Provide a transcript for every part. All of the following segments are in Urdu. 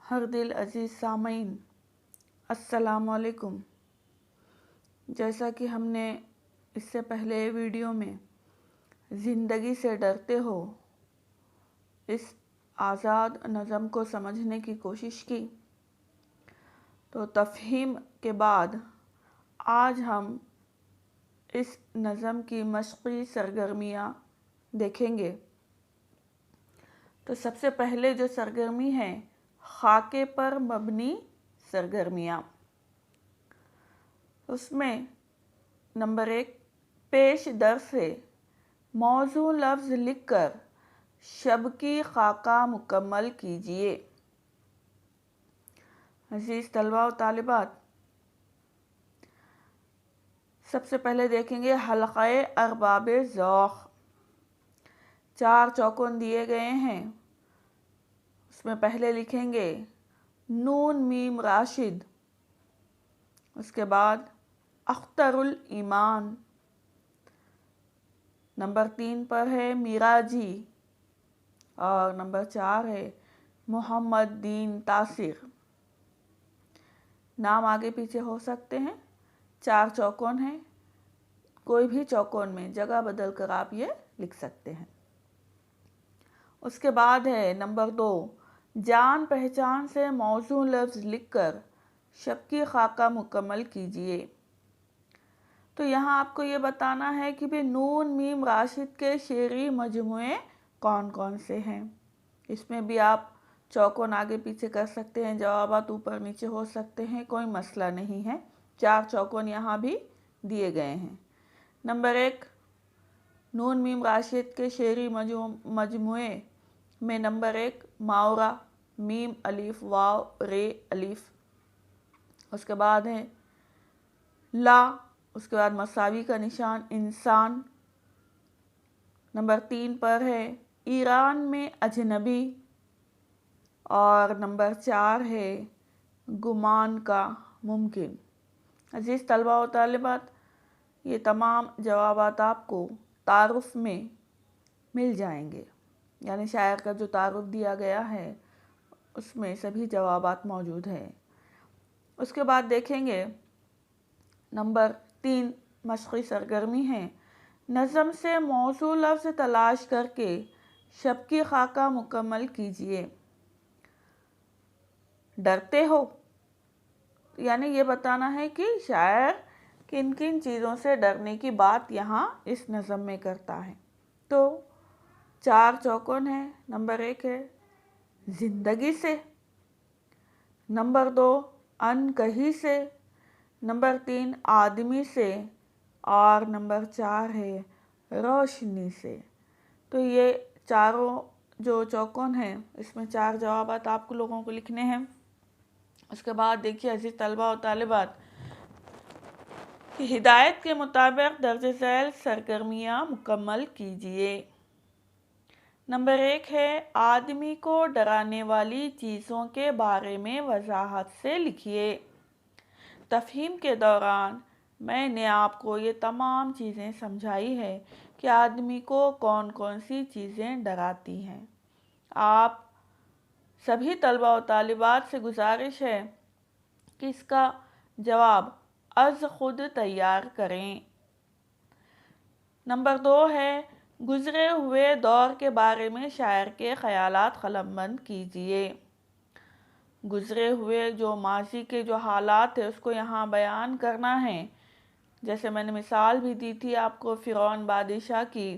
ہر دل عزیز سامعین السلام علیکم۔ جیسا کہ ہم نے اس سے پہلے ویڈیو میں زندگی سے ڈرتے ہو اس آزاد نظم کو سمجھنے کی کوشش کی، تو تفہیم کے بعد آج ہم اس نظم کی مشقی سرگرمیاں دیکھیں گے۔ تو سب سے پہلے جو سرگرمی ہے خاکے پر مبنی سرگرمیاں، اس میں نمبر 1 پیش در سے موضوع لفظ لکھ کر شب کی خاکہ مکمل کیجیے۔ عزیز طلباء و طالبات، سب سے پہلے دیکھیں گے حلقہ ارباب ذوق۔ 4 چوکن دیے گئے ہیں، اس میں پہلے لکھیں گے نون میم راشد، اس کے بعد اختر الایمان، نمبر 3 پر ہے میراجی، اور نمبر 4 ہے محمد دین تاصر۔ نام آگے پیچھے ہو سکتے ہیں، 4 چوکن ہیں، کوئی بھی چوکن میں جگہ بدل کر آپ یہ لکھ سکتے ہیں۔ اس کے بعد ہے نمبر 2 جان پہچان سے موضوع لفظ لکھ کر شب کی خاکہ مکمل کیجیے۔ تو یہاں آپ کو یہ بتانا ہے کہ بھی نون میم راشد کے شعری مجموعے کون کون سے ہیں۔ اس میں بھی آپ چوکن آگے پیچھے کر سکتے ہیں، جوابات اوپر نیچے ہو سکتے ہیں، کوئی مسئلہ نہیں ہے۔ 4 چوکن یہاں بھی دیے گئے ہیں۔ نمبر 1 نون میم راشد کے شعری مجموعے میں نمبر 1 ماورا، میم الف واو رے الف، اس کے بعد ہے لا، اس کے بعد مساوی کا نشان انسان، نمبر 3 پر ہے ایران میں اجنبی، اور نمبر 4 ہے گمان کا ممکن۔ عزیز طلباء و طالبات، یہ تمام جوابات آپ کو تعارف میں مل جائیں گے، یعنی شاعر کا جو تعارف دیا گیا ہے اس میں سبھی جوابات موجود ہیں۔ اس کے بعد دیکھیں گے نمبر 3 مشقی سرگرمی ہے نظم سے موضوع لفظ تلاش کر کے شب کی خاکہ مکمل کیجیے۔ ڈرتے ہو، یعنی یہ بتانا ہے کہ شاعر کن کن چیزوں سے ڈرنے کی بات یہاں اس نظم میں کرتا ہے۔ تو 4 چوکن ہیں، نمبر 1 ہے زندگی سے، نمبر 2 ان کہی سے، نمبر 3 آدمی سے، اور نمبر 4 ہے روشنی سے۔ تو یہ چاروں جو چوکن ہیں اس میں 4 جوابات آپ کو لوگوں کو لکھنے ہیں۔ اس کے بعد دیکھیے عزیز طلباء و طالبات، ہدایت کے مطابق درج ذیل سرگرمیاں مکمل کیجیے۔ نمبر 1 ہے آدمی کو ڈرانے والی چیزوں کے بارے میں وضاحت سے لکھیے۔ تفہیم کے دوران میں نے آپ کو یہ تمام چیزیں سمجھائی ہے کہ آدمی کو کون کون سی چیزیں ڈراتی ہیں۔ آپ سبھی طلباء و طالبات سے گزارش ہے کہ اس کا جواب از خود تیار کریں۔ نمبر 2 ہے گزرے ہوئے دور کے بارے میں شاعر کے خیالات قلم بند کیجیے۔ گزرے ہوئے جو ماضی کے جو حالات ہیں اس کو یہاں بیان کرنا ہے۔ جیسے میں نے مثال بھی دی تھی آپ کو فرعون بادشاہ کی،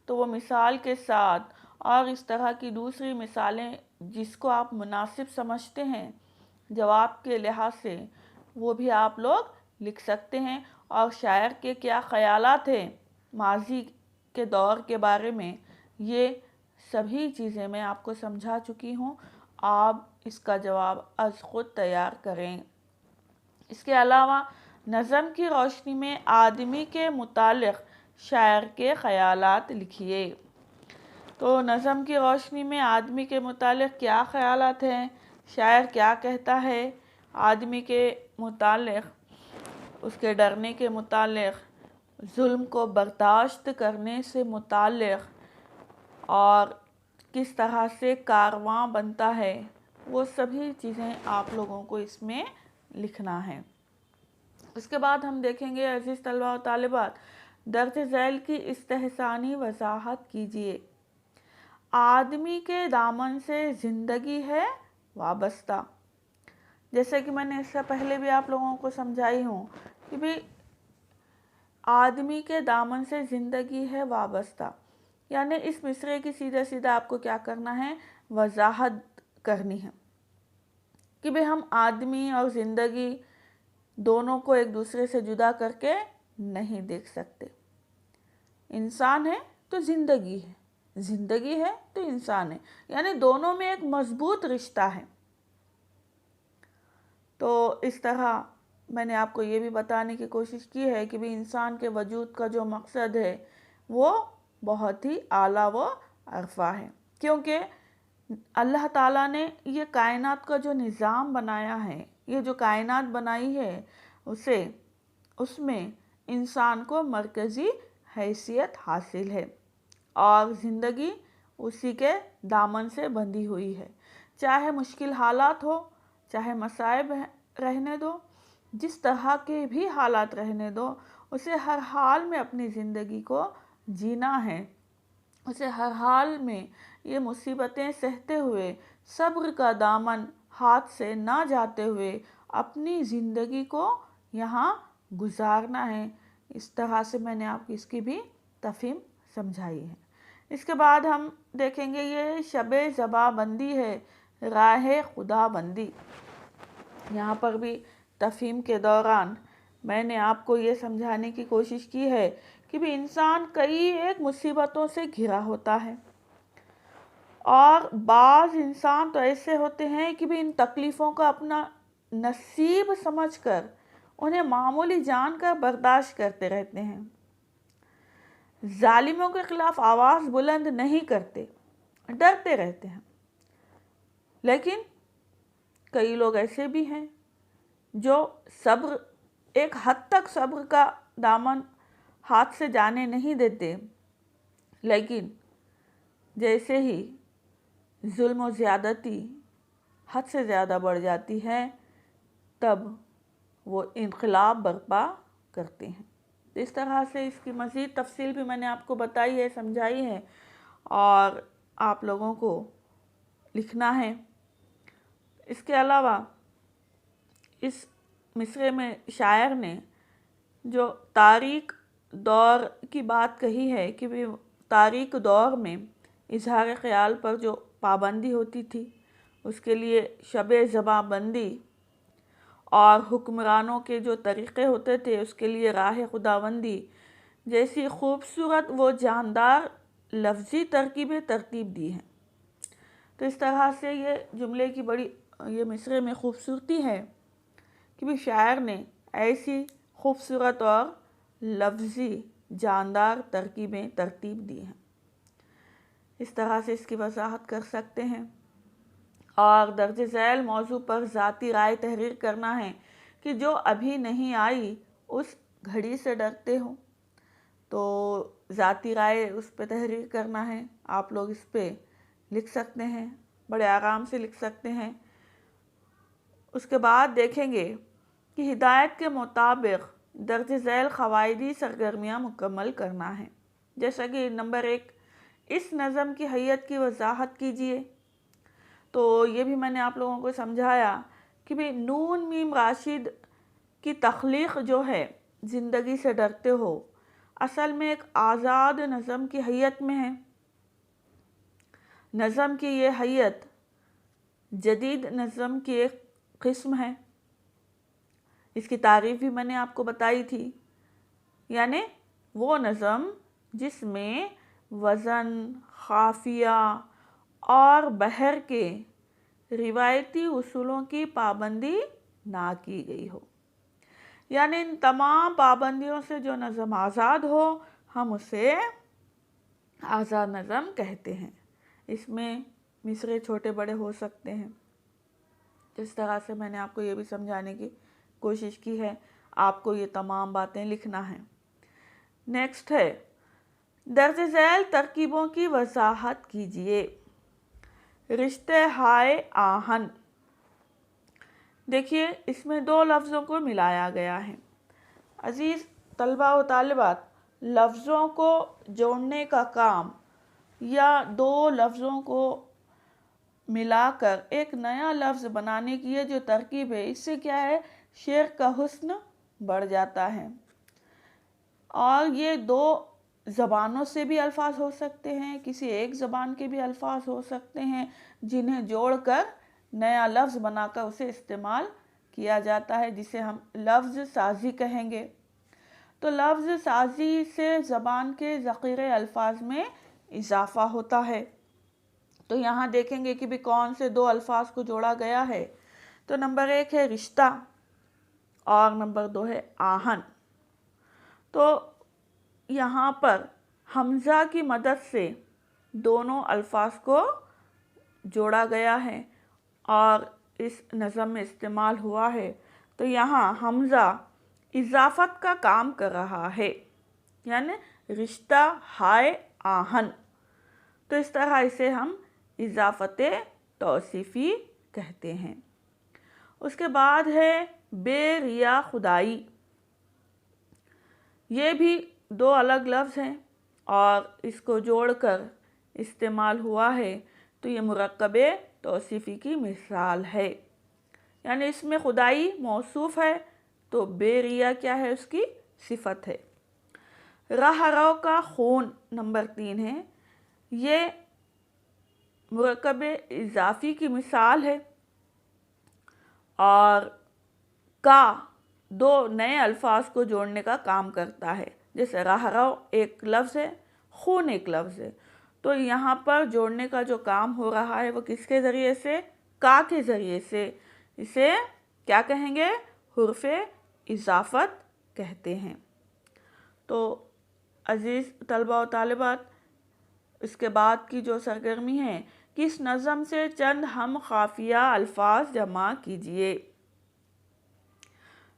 تو وہ مثال کے ساتھ اور اس طرح کی دوسری مثالیں جس کو آپ مناسب سمجھتے ہیں جواب کے لحاظ سے، وہ بھی آپ لوگ لکھ سکتے ہیں۔ اور شاعر کے کیا خیالات ہیں ماضی کے دور کے بارے میں، یہ سبھی چیزیں میں آپ کو سمجھا چکی ہوں۔ آپ اس کا جواب از خود تیار کریں۔ اس کے علاوہ نظم کی روشنی میں آدمی کے متعلق شاعر کے خیالات لکھیے۔ تو نظم کی روشنی میں آدمی کے متعلق کیا خیالات ہیں، شاعر کیا کہتا ہے آدمی کے متعلق، اس کے ڈرنے کے متعلق، ظلم کو برداشت کرنے سے متعلق، اور کس طرح سے کارواں بنتا ہے وہ سبھی چیزیں آپ لوگوں کو اس میں لکھنا ہے۔ اس کے بعد ہم دیکھیں گے عزیز طلباء و طالبات، درج ذیل کی استحسانی وضاحت کیجیے۔ آدمی کے دامن سے زندگی ہے وابستہ۔ جیسے کہ میں نے اس سے پہلے بھی آپ لوگوں کو سمجھائی ہوں کہ بھی آدمی کے دامن سے زندگی ہے وابستہ، یعنی اس مصرعے کی سیدھا سیدھا آپ کو کیا کرنا ہے، وضاحت کرنی ہے کہ بھی ہم آدمی اور زندگی دونوں کو ایک دوسرے سے جدا کر کے نہیں دیکھ سکتے۔ انسان ہے تو زندگی ہے، زندگی ہے تو انسان ہے، یعنی دونوں میں ایک مضبوط رشتہ ہے۔ تو اس طرح میں نے آپ کو یہ بھی بتانے کی کوشش کی ہے کہ بھی انسان کے وجود کا جو مقصد ہے وہ بہت ہی اعلیٰ و عرفہ ہے، کیونکہ اللہ تعالیٰ نے یہ کائنات کا جو نظام بنایا ہے، یہ جو کائنات بنائی ہے اس میں انسان کو مرکزی حیثیت حاصل ہے اور زندگی اسی کے دامن سے بندھی ہوئی ہے۔ چاہے مشکل حالات ہو، چاہے مصائب رہنے دو، جس طرح کے بھی حالات رہنے دو، اسے ہر حال میں اپنی زندگی کو جینا ہے، اسے ہر حال میں یہ مصیبتیں سہتے ہوئے، صبر کا دامن ہاتھ سے نہ جاتے ہوئے اپنی زندگی کو یہاں گزارنا ہے۔ اس طرح سے میں نے آپ کی اس کی بھی تفہیم سمجھائی ہے۔ اس کے بعد ہم دیکھیں گے یہ شب ذبح بندی ہے، راہ خدا بندی۔ یہاں پر بھی تفہیم کے دوران میں نے آپ کو یہ سمجھانے کی کوشش کی ہے کہ بھی انسان کئی ایک مصیبتوں سے گھرا ہوتا ہے، اور بعض انسان تو ایسے ہوتے ہیں کہ بھی ان تکلیفوں کا اپنا نصیب سمجھ کر انہیں معمولی جان کر برداشت کرتے رہتے ہیں، ظالموں کے خلاف آواز بلند نہیں کرتے، ڈرتے رہتے ہیں۔ لیکن کئی لوگ ایسے بھی ہیں جو صبر، ایک حد تک صبر کا دامن ہاتھ سے جانے نہیں دیتے، لیکن جیسے ہی ظلم و زیادتی حد سے زیادہ بڑھ جاتی ہے تب وہ انقلاب برپا کرتے ہیں۔ اس طرح سے اس کی مزید تفصیل بھی میں نے آپ کو بتائی ہے، سمجھائی ہے، اور آپ لوگوں کو لکھنا ہے۔ اس کے علاوہ اس مصرعے میں شاعر نے جو تاریک دور کی بات کہی ہے کہ بھی تاریک دور میں اظہار خیال پر جو پابندی ہوتی تھی، اس کے لیے شب ذبح بندی، اور حکمرانوں کے جو طریقے ہوتے تھے اس کے لیے راہ خداوندی جیسی خوبصورت و جاندار لفظی ترکیبیں ترتیب دی ہیں۔ تو اس طرح سے یہ جملے کی بڑی یہ مصرعے میں خوبصورتی ہے کہ بھی شاعر نے ایسی خوبصورت اور لفظی جاندار ترکیبیں ترتیب دی ہیں۔ اس طرح سے اس کی وضاحت کر سکتے ہیں، اور درج ذیل موضوع پر ذاتی رائے تحریر کرنا ہے کہ جو ابھی نہیں آئی اس گھڑی سے ڈرتے ہو، تو ذاتی رائے اس پہ تحریر کرنا ہے۔ آپ لوگ اس پہ لکھ سکتے ہیں، بڑے آرام سے لکھ سکتے ہیں۔ اس کے بعد دیکھیں گے کہ ہدایت کے مطابق درج ذیل قواعدی سرگرمیاں مکمل کرنا ہے۔ جیسا کہ نمبر 1، اس نظم کی حیت کی وضاحت کیجیے۔ تو یہ بھی میں نے آپ لوگوں کو سمجھایا کہ بھی نون میم راشد کی تخلیق جو ہے زندگی سے ڈرتے ہو، اصل میں ایک آزاد نظم کی حیت میں ہے۔ نظم کی یہ حیت جدید نظم کی ایک قسم ہے۔ اس کی تعریف بھی میں نے آپ کو بتائی تھی، یعنی وہ نظم جس میں وزن، قافیہ اور بحر کے روایتی اصولوں کی پابندی نہ کی گئی ہو، یعنی ان تمام پابندیوں سے جو نظم آزاد ہو ہم اسے آزاد نظم کہتے ہیں۔ اس میں مصرعے چھوٹے بڑے ہو سکتے ہیں۔ اس طرح سے میں نے آپ کو یہ بھی سمجھانے کی کوشش کی ہے، آپ کو یہ تمام باتیں لکھنا ہے۔ نیکسٹ ہے درج ذیل ترکیبوں کی وضاحت کیجیے۔ رشتے ہائے آہن، دیکھیے اس میں دو لفظوں کو ملایا گیا ہے۔ عزیز طلبہ و طالبات، لفظوں کو جوڑنے کا کام یا دو لفظوں کو ملا کر ایک نیا لفظ بنانے کی یہ جو ترکیب ہے، اس سے کیا ہے، شعر کا حسن بڑھ جاتا ہے۔ اور یہ دو زبانوں سے بھی الفاظ ہو سکتے ہیں، کسی ایک زبان کے بھی الفاظ ہو سکتے ہیں، جنہیں جوڑ کر نیا لفظ بنا کر اسے استعمال کیا جاتا ہے، جسے ہم لفظ سازی کہیں گے۔ تو لفظ سازی سے زبان کے ذخیرے الفاظ میں اضافہ ہوتا ہے۔ تو یہاں دیکھیں گے کہ بھی کون سے دو الفاظ کو جوڑا گیا ہے۔ تو نمبر 1 ہے رشتہ اور نمبر 2 ہے آہن۔ تو یہاں پر حمزہ کی مدد سے دونوں الفاظ کو جوڑا گیا ہے اور اس نظم میں استعمال ہوا ہے۔ تو یہاں حمزہ اضافت کا کام کر رہا ہے، یعنی رشتہ ہائے آہن۔ تو اس طرح اسے ہم اضافت توصیفی کہتے ہیں۔ اس کے بعد ہے بے ریا خدائی، یہ بھی دو الگ لفظ ہیں اور اس کو جوڑ کر استعمال ہوا ہے، تو یہ مرکب توصیفی کی مثال ہے، یعنی اس میں خدائی موصوف ہے تو بے ریا کیا ہے، اس کی صفت ہے۔ رہ رو کا خون نمبر 3 ہے، یہ مرکب اضافی کی مثال ہے اور کا دو نئے الفاظ کو جوڑنے کا کام کرتا ہے، جیسے رہ رو ایک لفظ ہے، خون ایک لفظ ہے، تو یہاں پر جوڑنے کا جو کام ہو رہا ہے وہ کس کے ذریعے سے، کا کے ذریعے سے۔ اسے کیا کہیں گے، حرف اضافت کہتے ہیں۔ تو عزیز طلبہ و طالبات، اس کے بعد کی جو سرگرمی ہے کہ اس نظم سے چند ہم خافیہ الفاظ جمع کیجئے۔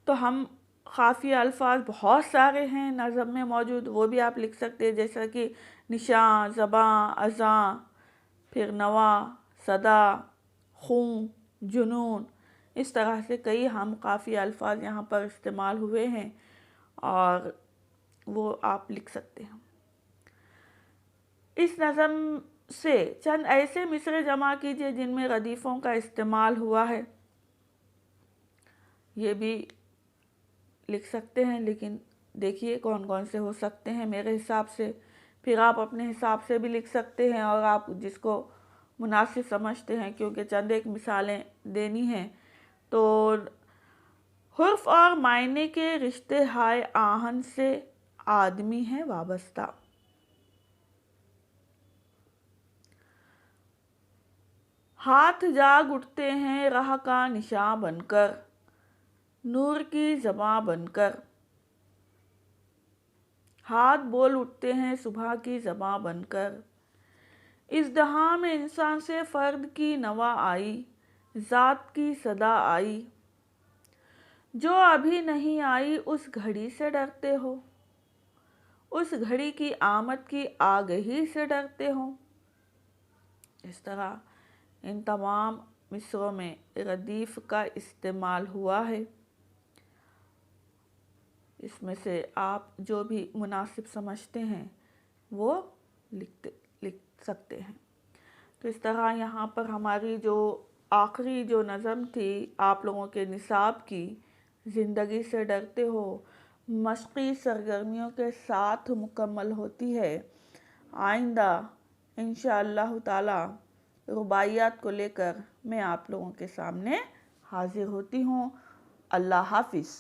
تو ہم خافیہ الفاظ بہت سارے ہیں نظم میں موجود، وہ بھی آپ لکھ سکتے ہیں، جیسا کہ نشاں، زباں، اذاں، پھر نوا، صدا، خوں، جنون، اس طرح سے کئی ہم خافیہ الفاظ یہاں پر استعمال ہوئے ہیں اور وہ آپ لکھ سکتے ہیں۔ اس نظم سے چند ایسے مصرعے جمع کیجئے جن میں ردیفوں کا استعمال ہوا ہے، یہ بھی لکھ سکتے ہیں، لیکن دیکھیے کون کون سے ہو سکتے ہیں میرے حساب سے، پھر آپ اپنے حساب سے بھی لکھ سکتے ہیں اور آپ جس کو مناسب سمجھتے ہیں، کیونکہ چند ایک مثالیں دینی ہیں۔ تو حرف اور معنی کے رشتے ہائے آہن سے آدمی ہے وابستہ، ہاتھ جاگ اٹھتے ہیں راہ کا نشاں بن کر، نور کی زباں بن کر، ہاتھ بول اٹھتے ہیں صبح کی زباں بن کر، اس دہاں میں انسان سے فرد کی نوا آئی، ذات کی صدا آئی، جو ابھی نہیں آئی اس گھڑی سے ڈرتے ہو، اس گھڑی کی آمد کی آگہی سے ڈرتے ہو۔ اس طرح ان تمام مصرعوں میں ردیف کا استعمال ہوا ہے، اس میں سے آپ جو بھی مناسب سمجھتے ہیں وہ لکھ سکتے ہیں۔ تو اس طرح یہاں پر ہماری جو آخری جو نظم تھی آپ لوگوں کے نصاب کی، زندگی سے ڈرتے ہو، مشقی سرگرمیوں کے ساتھ مکمل ہوتی ہے۔ آئندہ انشاءاللہ تعالی رباعیات کو لے کر میں آپ لوگوں کے سامنے حاضر ہوتی ہوں۔ اللہ حافظ۔